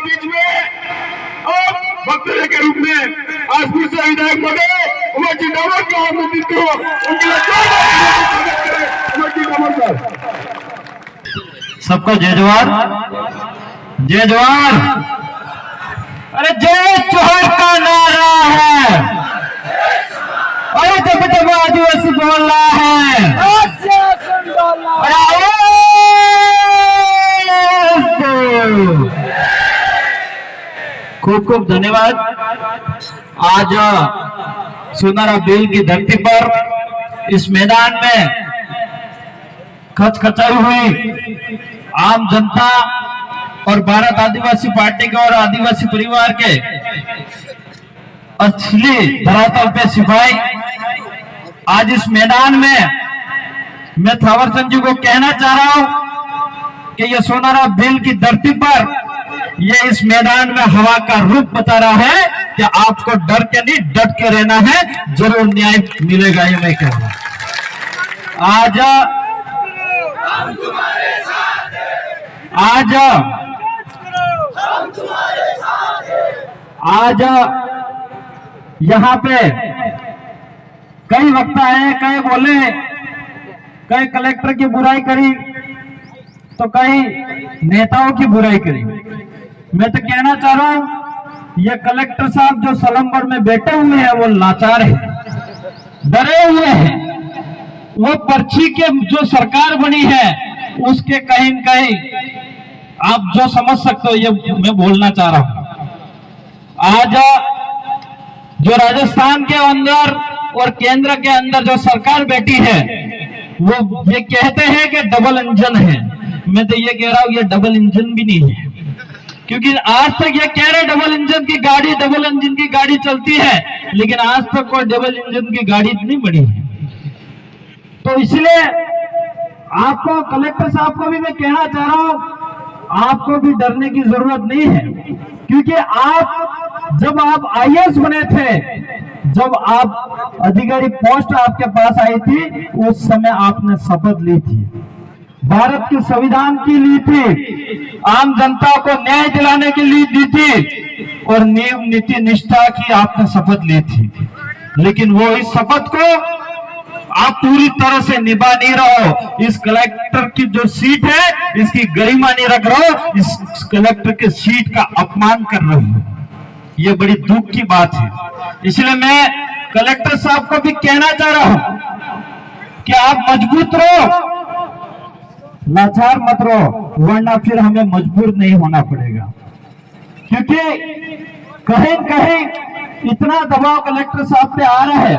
बीच में और वक्तव्य के रूप में आज फिर से विधायक महोदय उमर जी डामर का आमंत्रित करो। उनके लिए उमर जी डामर सर। सबको जय जवाहर, जय जवाहर। अरे जय जोहर का नारा है, अरे जब जब आदिवासी बोल रहा है, खूब खूब धन्यवाद। आज सोनारा बेल की धरती पर इस मैदान में खचखचाई हुई आम जनता और भारत आदिवासी पार्टी के और आदिवासी परिवार के असली धरातल पे सिपाही आज इस मैदान में मैं थावरचंद जी को कहना चाह रहा हूं कि ये सोनारा बेल की धरती पर ये इस मैदान में हवा का रूप बता रहा है कि आपको डर के नहीं डट के रहना है, जरूर न्याय मिलेगा। ये मैं कह रहा हूं। आज यहाँ पे कई वक्ता है, कई बोले, कई कलेक्टर की बुराई करी तो कई नेताओं की बुराई करी। मैं तो कहना चाह रहा हूं ये कलेक्टर साहब जो सलम्बर में बैठे हुए हैं वो लाचार है, डरे हुए हैं। वो पर्ची के जो सरकार बनी है उसके कहीं न कहीं आप जो समझ सकते हो ये मैं बोलना चाह रहा हूं। आज जो राजस्थान के अंदर और केंद्र के अंदर जो सरकार बैठी है वो ये कहते हैं कि डबल इंजन है। मैं तो ये कह रहा हूं ये डबल इंजन भी नहीं है, क्योंकि आज तक ये कह रहे डबल इंजन की गाड़ी, डबल इंजन की गाड़ी चलती है, लेकिन आज तक कोई डबल इंजन की गाड़ी नहीं बनी है। तो इसलिए आपको, कलेक्टर साहब को भी मैं कहना चाह रहा हूं, आपको भी डरने की जरूरत नहीं है, क्योंकि जब आप आईएएस बने थे, जब आप अधिकारी पोस्ट आपके पास आई थी, उस समय आपने शपथ ली थी, भारत के संविधान की ली थी, आम जनता को न्याय दिलाने के लिए दी थी और नियम नीति निष्ठा की आपने शपथ ली थी। लेकिन वो इस शपथ को आप पूरी तरह से निभा नहीं रहे हो। इस कलेक्टर की जो सीट है इसकी गरिमा नहीं रख रहे हो, इस कलेक्टर के सीट का अपमान कर रहे हो। ये बड़ी दुख की बात है। इसलिए मैं कलेक्टर साहब को भी कहना चाह रहा हूं कि आप मजबूत रहो, लाचार मत रहो, वरना फिर हमें मजबूर नहीं होना पड़ेगा। क्योंकि कहीं कहीं इतना दबाव कलेक्टर साहब पे आ रहा है,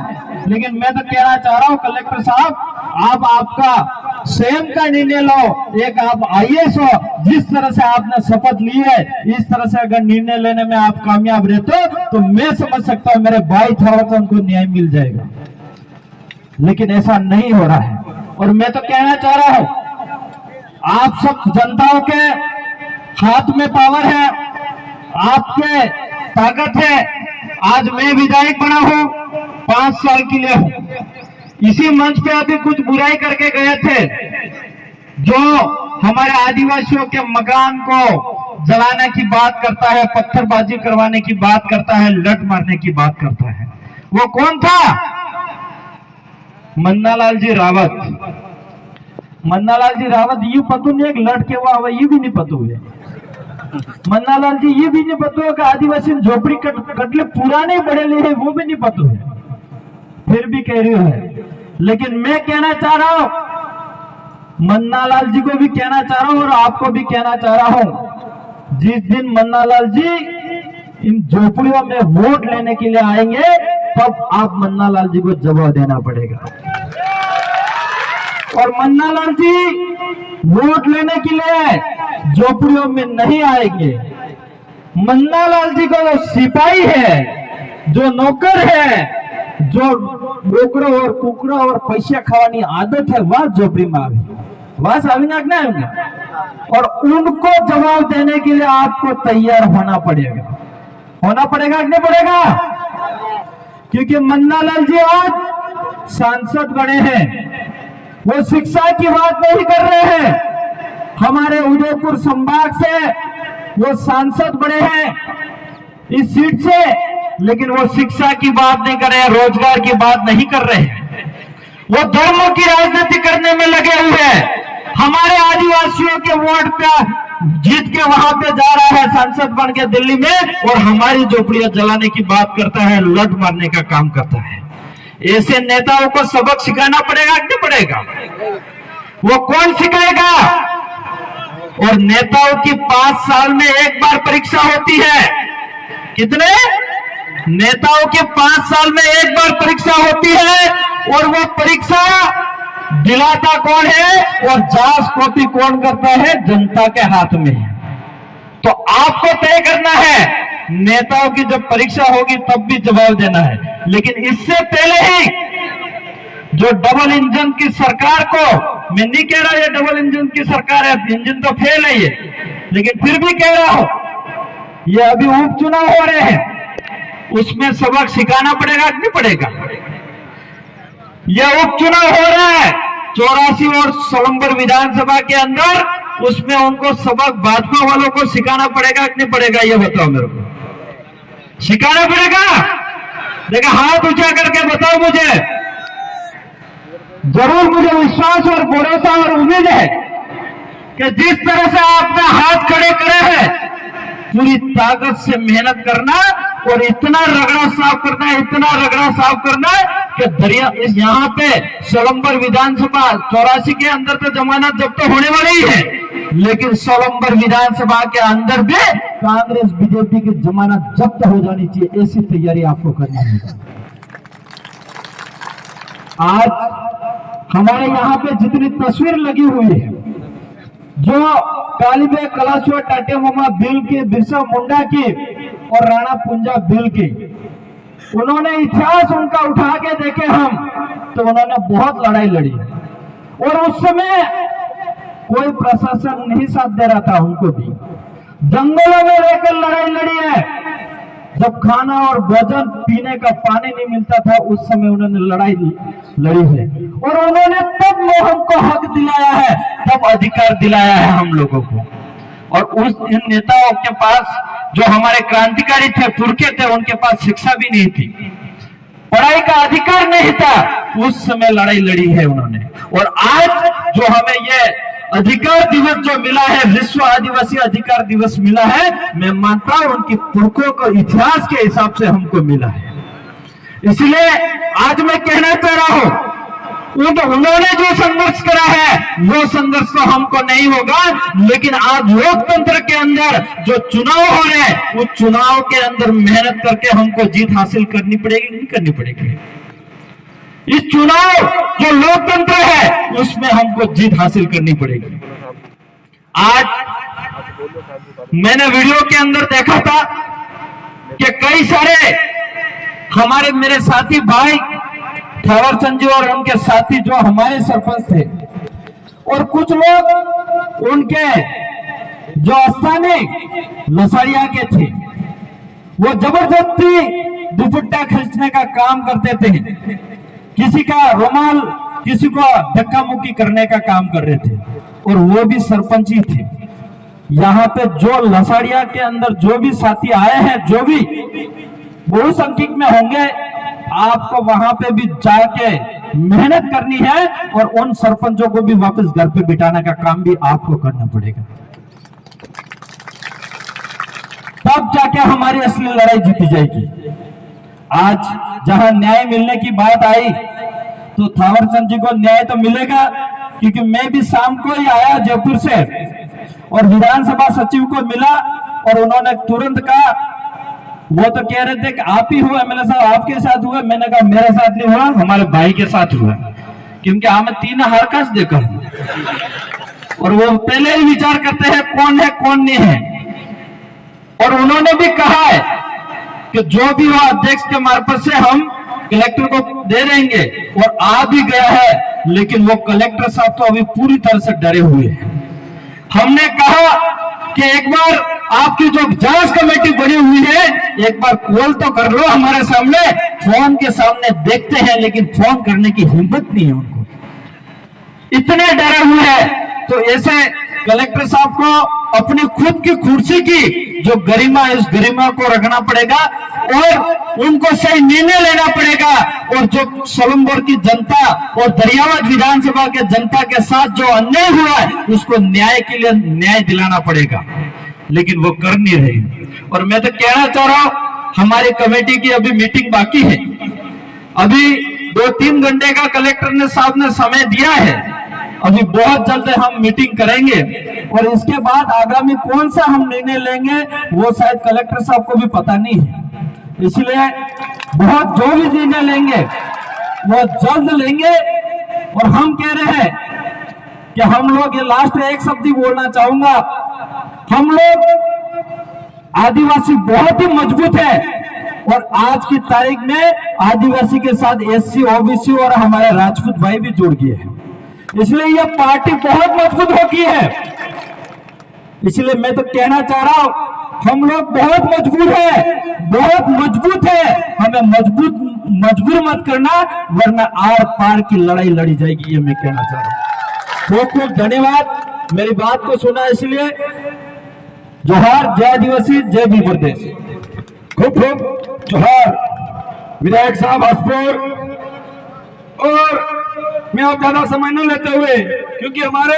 लेकिन मैं तो कहना चाह रहा हूं कलेक्टर साहब, आप आपका स्वयं का निर्णय लो। एक आप आईएएस हो, जिस तरह से आपने शपथ ली है, इस तरह से अगर निर्णय लेने में आप कामयाब रहते हो तो मैं समझ सकता हूं मेरे भाई थावरचंद को न्याय मिल जाएगा। लेकिन ऐसा नहीं हो रहा है। और मैं तो कहना चाह रहा हूं आप सब जनताओं के हाथ में पावर है, आपके ताकत है। आज मैं विधायक बना हूं, 5 साल के लिए हूं। इसी मंच पे अभी कुछ बुराई करके गए थे, जो हमारे आदिवासियों के मकान को जलाने की बात करता है, पत्थरबाजी करवाने की बात करता है, लट मारने की बात करता है। वो कौन था? मन्नालाल जी रावत। मन्नालाल जी रावत ये पता नहीं, एक लड़के हुआ ये भी नहीं पता हुए। मन्नालाल जी ये भी नहीं पता हो कि आदिवासी झोपड़ी कटले पुराने बड़े ले है, वो भी नहीं पता है, फिर भी कह रही है। लेकिन मैं कहना चाह रहा हूं, मन्नालाल जी को भी कहना चाह रहा हूं और आपको भी कहना चाह रहा हूं, जिस दिन मन्नालाल जी इन झोपड़ियों में वोट लेने के लिए आएंगे, तब आप मन्नालाल जी को जवाब देना पड़ेगा। और मन्नालाल जी वोट लेने के लिए झोपड़ियों में नहीं आएंगे। मन्नालाल जी को सिपाही है, जो नौकर है, जो नौकरों और कुकरों और पैसा खावानी आदत है, वह झोपड़ी में आवे, वह आवेंगे और उनको जवाब देने के लिए आपको तैयार होना पड़ेगा। कि नहीं पड़ेगा? क्योंकि मन्नालाल जी आज सांसद बने हैं, वो शिक्षा की बात नहीं कर रहे हैं। हमारे उदयपुर संभाग से वो सांसद बने हैं इस सीट से, लेकिन वो शिक्षा की बात नहीं कर रहे हैं, रोजगार की बात नहीं कर रहे हैं, वो धर्मों की राजनीति करने में लगे हुए हैं। हमारे आदिवासियों के वोट पे जीत के वहां पे जा रहा है सांसद बन के दिल्ली में, और हमारी झोपड़ियां जलाने की बात करता है, लूट मारने का काम करता है। ऐसे नेताओं को सबक सिखाना पड़ेगा कि नहीं पड़ेगा? वो कौन सिखाएगा? और नेताओं की 5 साल में एक बार परीक्षा होती है। कितने? नेताओं के 5 साल में एक बार परीक्षा होती है, और वो परीक्षा दिलाता कौन है और जांच कॉपी कौन करता है? जनता के हाथ में है। तो आपको तय करना है, नेताओं की जब परीक्षा होगी तब भी जवाब देना है। लेकिन इससे पहले ही जो डबल इंजन की सरकार को, मैं नहीं कह रहा ये डबल इंजन की सरकार है, इंजन तो फेल है ये, लेकिन फिर भी कह रहा हूं, ये अभी उपचुनाव हो रहे हैं, उसमें सबक सिखाना पड़ेगा कि नहीं पड़ेगा? यह उपचुनाव हो रहा है 84 और सोलंबर विधानसभा के अंदर, उसमें उनको सबक भाजपा वालों को सिखाना पड़ेगा कि नहीं पड़ेगा? ये बताओ मेरे को, सिखाना पड़ेगा? देखा, हाथ ऊंचा करके बताओ मुझे। जरूर मुझे विश्वास और भरोसा और उम्मीद है कि जिस तरह से आपने हाथ खड़े करे हैं, पूरी ताकत से मेहनत करना और इतना रगड़ा साफ करना है, इतना रगड़ा साफ करना है कि दरिया यहाँ पे सोलंबर विधानसभा 84 के अंदर तो जमानत जब्त होने वाली ही है, लेकिन सोलंबर विधानसभा के अंदर भी कांग्रेस बीजेपी की जमानत जब्त हो जानी चाहिए। ऐसी तैयारी आपको करनी होगी। आज हमारे यहाँ पे जितनी तस्वीर लगी हुई है, जो कालीबे कलाशवा टाटे मामा बिल की, बिरसा मुंडा की और राणा पुंजा बिल की, उन्होंने इतिहास उनका उठा के देखे हम, तो उन्होंने बहुत लड़ाई लड़ी, और उस समय कोई प्रशासन नहीं साथ दे रहा था, उनको भी जंगलों में रहकर लड़ाई लड़ी है। जब खाना और भोजन पीने का पानी नहीं मिलता था, उस समय उन्होंने लड़ाई लड़ी है, और उन्होंने तब हमको हक दिलाया है, तब अधिकार दिलाया है हम लोगों को। और उस इन नेताओं के पास, जो हमारे क्रांतिकारी थे, पुरखे थे, उनके पास शिक्षा भी नहीं थी, पढ़ाई का अधिकार नहीं था, उस समय लड़ाई लड़ी है उन्होंने। और आज जो हमें ये अधिकार दिवस जो मिला है, विश्व आदिवासी अधिकार दिवस मिला है, मैं मानता हूं उनकी पुरखों को इतिहास के हिसाब से हमको मिला है। इसलिए आज मैं कहना चाह रहा हूं, उन्होंने जो संघर्ष करा है वो संघर्ष तो हमको नहीं होगा, लेकिन आज लोकतंत्र के अंदर जो चुनाव हो रहे हैं, उस चुनाव के अंदर मेहनत करके हमको जीत हासिल करनी पड़ेगी, नहीं करनी पड़ेगी? इस चुनाव जो लोकतंत्र है उसमें हमको जीत हासिल करनी पड़ेगी। आज मैंने वीडियो के अंदर देखा था कि कई सारे हमारे मेरे साथी भाई थावरचंद जी और उनके साथी जो हमारे सरपंच थे, और कुछ लोग उनके जो स्थानीय लसाड़िया के थे, वो जबरदस्ती दुपट्टा खींचने का काम करते थे, किसी का रुमाल, किसी को धक्का मुक्की करने का काम कर रहे थे, और वो भी सरपंच ही थे। यहाँ पे जो लसाड़िया के अंदर जो भी साथी आए हैं, जो भी बहुसंख्यक में होंगे, आपको वहां पे भी जाके मेहनत करनी है, और उन सरपंचों को भी वापस घर पे बिठाने का काम भी आपको करना पड़ेगा। तब जाके हमारी असली लड़ाई जीती जाएगी। आज जहां न्याय मिलने की बात आई, तो थावरचंद जी को न्याय तो मिलेगा, क्योंकि मैं भी शाम को ही आया जयपुर से, और विधानसभा सचिव को मिला, और उन्होंने तुरंत कहा, वो तो कह रहे थे कि आप ही हुआ, मैंने साहब आपके साथ हुआ, मैंने कहा मेरे साथ नहीं हुआ, हमारे भाई के साथ हुआ, क्योंकि हमें 3 हरकत देखा, और वो पहले ही विचार करते हैं कौन है कौन नहीं है। और उन्होंने भी कहा है कि जो भी हो अध्यक्ष के मार्फत से हम कलेक्टर को दे देंगे, और आ भी गया है, लेकिन वो कलेक्टर साहब तो अभी पूरी तरह से डरे हुए हैं। हमने कहा कि एक बार आपकी जो जांच कमेटी बनी हुई है, एक बार कॉल तो कर लो हमारे सामने, फोन के सामने देखते हैं, लेकिन फोन करने की हिम्मत नहीं है उनको, इतने डरे हुए हैं। तो ऐसे कलेक्टर साहब को अपनी खुद की कुर्सी की जो गरिमा है, इस गरिमा को रखना पड़ेगा और उनको सही निर्णय लेना पड़ेगा। और जो सोलंबर की जनता और दरियावत विधानसभा के जनता के साथ जो अन्याय हुआ है, उसको न्याय के लिए न्याय दिलाना पड़ेगा, लेकिन वो कर नहीं रही। और मैं तो कहना चाह रहा हूं, हमारी कमेटी की अभी मीटिंग बाकी है, अभी 2-3 घंटे का कलेक्टर साहब ने समय दिया है। अभी बहुत जल्द हम मीटिंग करेंगे और इसके बाद आगामी कौन सा हम निर्णय लेंगे वो शायद कलेक्टर साहब को भी पता नहीं है। इसलिए बहुत जो भी निर्णय लेंगे वो जल्द लेंगे। और हम कह रहे हैं कि हम लोग, ये लास्ट में एक शब्द ही बोलना चाहूंगा, हम लोग आदिवासी बहुत ही मजबूत है और आज की तारीख में आदिवासी के साथ एससी, ओबीसी और हमारे राजपूत भाई भी जुड़ गए हैं। इसलिए यह पार्टी बहुत मजबूत हो गई है। इसलिए मैं तो कहना चाह रहा हूं, हम लोग बहुत मजबूत है, बहुत मजबूत है। हमें मजबूर मत करना, वरना आर पार की लड़ाई लड़ी जाएगी, ये मैं कहना चाह रहा हूं। बहुत खूब धन्यवाद मेरी बात को सुना। इसलिए जोहार, जय आदिवासी, जय भी प्रदेश। खूब खूब जोहार विधायक साहब हसपुर। और मैं अब ज्यादा समय न लेते हुए, क्योंकि हमारे